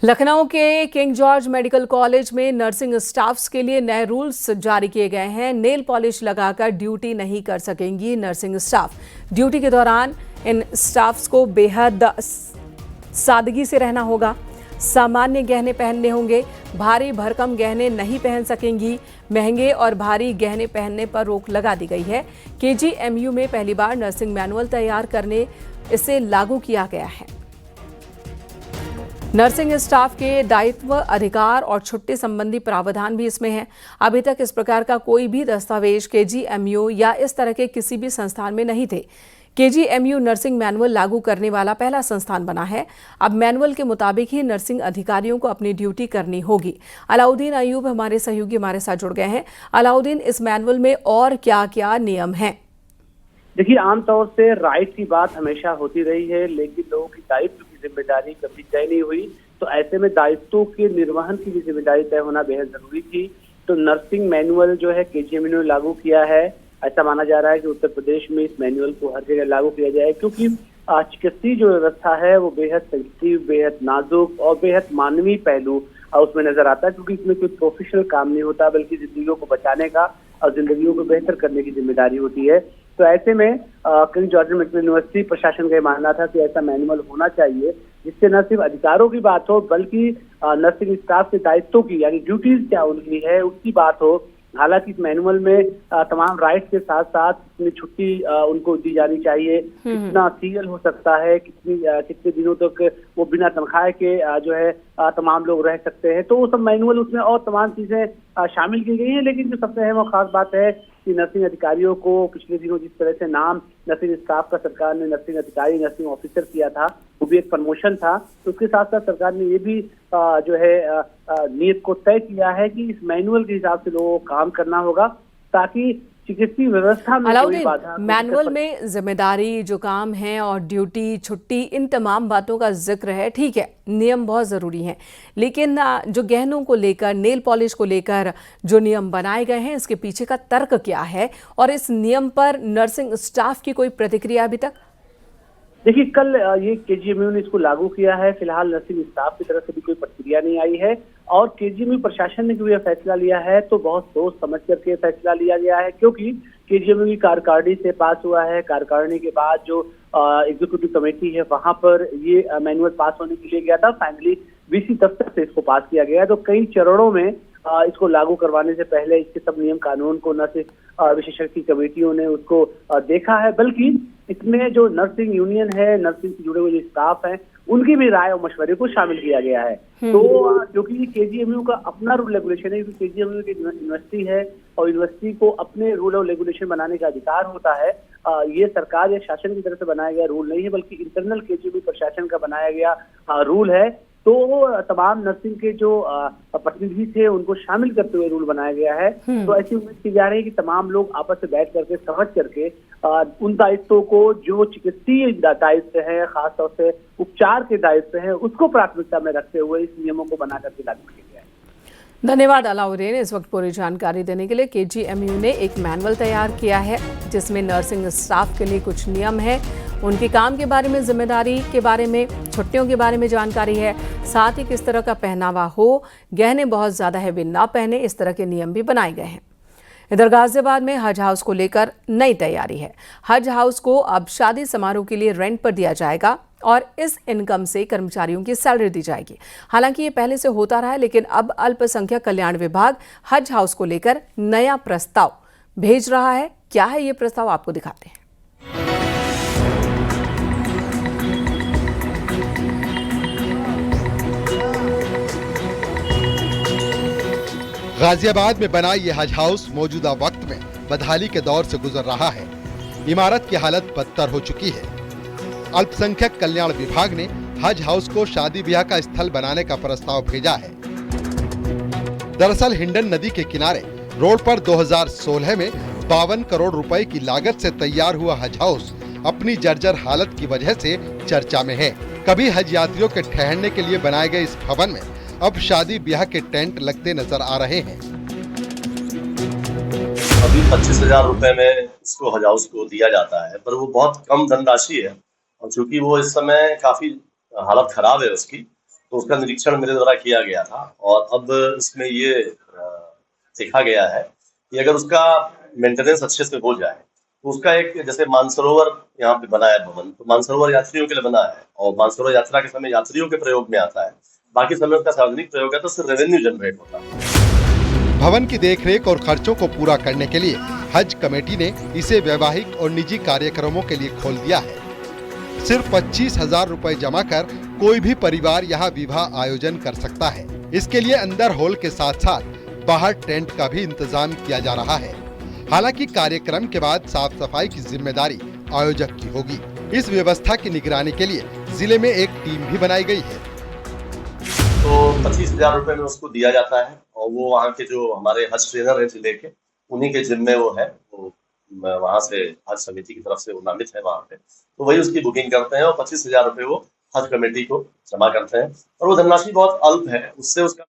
लखनऊ के king George medical college में nursing staffs के लिए नए रूल्स जारी किए गए हैं। नेल पॉलिश लगाकर ड्यूटी नहीं कर सकेंगी नर्सिंग स्टाफ। ड्यूटी के दौरान इन स्टाफ्स को बेहद सादगी से रहना होगा। सामान्य गहने पहनने होंगे। भारी भरकम गहने नहीं पहन सकेंगी। महंगे और भारी गहने पहनने पर रोक लगा दी गई है। केजीएमयू में पहली बार नर्सिंग मैनुअल तैयार करने इसे लागू किया गया है। नर्सिंग स्टाफ के दायित्व, अधिकार और छुट्टी संबंधी प्रावधान भी इसमें है। अभी तक इस प्रकार का कोई भी दस्तावेज केजीएमयू या इस तरह के किसी भी संस्थान में नहीं थे। केजीएमयू नर्सिंग मैनुअल लागू करने वाला पहला संस्थान बना है। अब मैनुअल के मुताबिक ही नर्सिंग अधिकारियों को अपनी ड्यूटी करनी होगी। अलाउद्दीन अयूब हमारे सहयोगी हमारे साथ जुड़ गए हैं। अलाउद्दीन, इस मैनुअल में और क्या क्या नियम हैं? देखिए, आमतौर से राइट की बात हमेशा होती रही है, लेकिन लोगों की दायित्व की जिम्मेदारी कभी तय नहीं हुई। तो ऐसे में दायित्वों के निर्वहन की भी जिम्मेदारी तय होना बेहद जरूरी थी। तो नर्सिंग मैनुअल जो है केजीएमयू ने लागू किया है। ऐसा माना जा रहा है कि उत्तर प्रदेश में इस मैनुअल को हर जगह लागू किया जाए, क्योंकि चिकित्सीय जो व्यवस्था है वो बेहद सेंसिटिव, बेहद नाजुक और बेहद मानवीय पहलू उसमें नजर आता है, क्योंकि इसमें कोई प्रोफेशनल काम नहीं होता, बल्कि जिंदगियों को बचाने का और जिंदगियों को बेहतर करने की जिम्मेदारी होती है। तो ऐसे में किंग जॉर्ज मेडिकल यूनिवर्सिटी प्रशासन का मानना था कि ऐसा मैनुअल होना चाहिए, जिससे न सिर्फ अधिकारों की बात हो, बल्कि नर्सिंग स्टाफ के दायित्वों की, यानी ड्यूटीज क्या उनकी है, उसकी बात हो। हालांकि इस मैनुअल में तमाम राइट्स के साथ साथ कितनी छुट्टी उनको दी जानी चाहिए, कितना सीरियल हो सकता है, कितने दिनों तक वो बिना तनख्वाह के जो है तमाम लोग रह सकते हैं, तो वो सब मैनुअल उसमें और तमाम चीजें शामिल की गई हैं। लेकिन जो सबसे अहम और खास बात है कि नर्सिंग अधिकारियों को पिछले दिनों जिस तरह से नाम नर्सिंग स्टाफ का सरकार ने नर्सिंग अधिकारी, नर्सिंग ऑफिसर किया था, वो भी एक प्रमोशन था। तो उसके साथ साथ सरकार ने ये भी जो है नियत को तय किया है कि इस मैनुअल के हिसाब से लोगों को काम करना होगा, ताकि चिकित्सीय व्यवस्था में कोई बाधा। मैनुअल में जिम्मेदारी, जो काम है और ड्यूटी, छुट्टी, इन तमाम बातों का जिक्र है। ठीक है, नियम बहुत ज़रूरी हैं, लेकिन जो गहनों को लेकर, नेल पॉलिश को लेकर जो नियम बनाए गए हैं, इसके पीछे का तर्क क्या है और इस नियम पर नर्सिंग स्टाफ की कोई प्रतिक्रिया अभी तक? देखिए, कल ये केजीएमयू ने इसको लागू किया है। फिलहाल नर्सिंग स्टाफ की तरफ से भी कोई प्रतिक्रिया नहीं आई है, और केजीएमयू प्रशासन ने जो यह फैसला लिया है तो बहुत सोच समझ करके फैसला लिया गया है, क्योंकि केजीएमयू की कार्यकारिणी से पास हुआ है। कार्यकारिणी के बाद जो एग्जीक्यूटिव कमेटी है, वहां पर ये मैनुअल पास होने के लिए गया था। फाइनली वीसी दफ्तर से इसको पास किया गया। तो कई चरणों में इसको लागू करवाने से पहले इसके सब नियम कानून को न सिर्फ विशेषज्ञ कमेटियों ने उसको देखा है, बल्कि इसमें जो नर्सिंग यूनियन है, नर्सिंग से जुड़े हुए जो स्टाफ हैं, उनकी भी राय और मशवरे को शामिल किया गया है। तो क्योंकि केजीएमयू का अपना रूल रेगुलेशन है, क्योंकि केजीएमयू की यूनिवर्सिटी है और यूनिवर्सिटी को अपने रूल और रेगुलेशन बनाने का अधिकार होता है। ये सरकार या शासन की तरफ से बनाया गया रूल नहीं है, बल्कि इंटरनल केजीएमयू प्रशासन का बनाया गया रूल है। तो तमाम नर्सिंग के जो प्रतिनिधि थे, उनको शामिल करते हुए रूल बनाया गया है। तो ऐसी उम्मीद की जा रही है कि तमाम लोग आपस में बैठ करके समझ करके उन दायित्वों को, जो चिकित्सीय दायित्व है, खासतौर से उपचार के दायित्व है, उसको प्राथमिकता में रखते हुए इस नियमों को बना करके लागू किया गया है। धन्यवाद अलाउद्दीन, इस वक्त पूरी जानकारी देने के लिए। केजीएमयू ने एक मैनुअल तैयार किया है, जिसमें नर्सिंग स्टाफ के लिए कुछ नियम है, उनके काम के बारे में, जिम्मेदारी के बारे में, छुट्टियों के बारे में जानकारी है, साथ ही किस तरह का पहनावा हो, गहने बहुत ज़्यादा हैवी ना पहने, इस तरह के नियम भी बनाए गए हैं। इधर गाजियाबाद में हज हाउस को लेकर नई तैयारी है। हज हाउस को अब शादी समारोह के लिए रेंट पर दिया जाएगा और इस इनकम से कर्मचारियों की सैलरी दी जाएगी। हालांकि ये पहले से होता रहा है, लेकिन अब अल्पसंख्यक कल्याण विभाग हज हाउस को लेकर नया प्रस्ताव भेज रहा है। क्या है ये प्रस्ताव, आपको दिखाते हैं। गाजियाबाद में बना ये हज हाउस मौजूदा वक्त में बदहाली के दौर से गुजर रहा है। इमारत की हालत बदतर हो चुकी है। अल्पसंख्यक कल्याण विभाग ने हज हाउस को शादी ब्याह का स्थल बनाने का प्रस्ताव भेजा है। दरअसल हिंडन नदी के किनारे रोड पर 2016 में 52 करोड़ रुपए की लागत से तैयार हुआ हज हाउस अपनी जर्जर हालत की वजह से चर्चा में है। कभी हज यात्रियों के ठहरने के लिए बनाए गए इस भवन में अब शादी ब्याह के टेंट लगते नजर आ रहे हैं। अभी 25,000 रुपए में इसको हज हाउस को दिया जाता है, पर वो बहुत कम धनराशि है, और चूंकि वो इस समय काफी हालत खराब है उसकी, तो उसका निरीक्षण मेरे द्वारा किया गया था और अब इसमें ये देखा गया है कि अगर उसका मेंटेनेंस अच्छे से हो जाए तो उसका एक जैसे मानसरोवर यहाँ पे बना है भवन, तो मानसरोवर यात्रियों के लिए बना है और मानसरोवर यात्रा के समय यात्रियों के प्रयोग में आता है, बाकी समय उसका सार्वजनिक प्रयोग है तो उससे रेवेन्यू जनरेट होता है। भवन की देखरेख और खर्चों को पूरा करने के लिए हज कमेटी ने इसे वैवाहिक और निजी कार्यक्रमों के लिए खोल दिया है। सिर्फ 25,000 रुपए जमा कर कोई भी परिवार यहाँ विवाह आयोजन कर सकता है। इसके लिए अंदर हॉल के साथ साथ बाहर टेंट का भी इंतजाम किया जा रहा है। हालांकि कार्यक्रम के बाद साफ सफाई की जिम्मेदारी आयोजक की होगी। इस व्यवस्था की निगरानी के लिए जिले में एक टीम भी बनाई गई है। तो 25,000 रुपए में उसको दिया जाता है और वो वहाँ के जो हमारे हज ट्रेनर है जिले के, उन्हीं के जिम्मे वो है, वो वहाँ से हज समिति की तरफ से वो नामित है वहाँ पे, तो वही उसकी बुकिंग करते हैं और 25,000 रुपए वो हज कमेटी को जमा करते हैं और वो धनराशि बहुत अल्प है, उससे उसका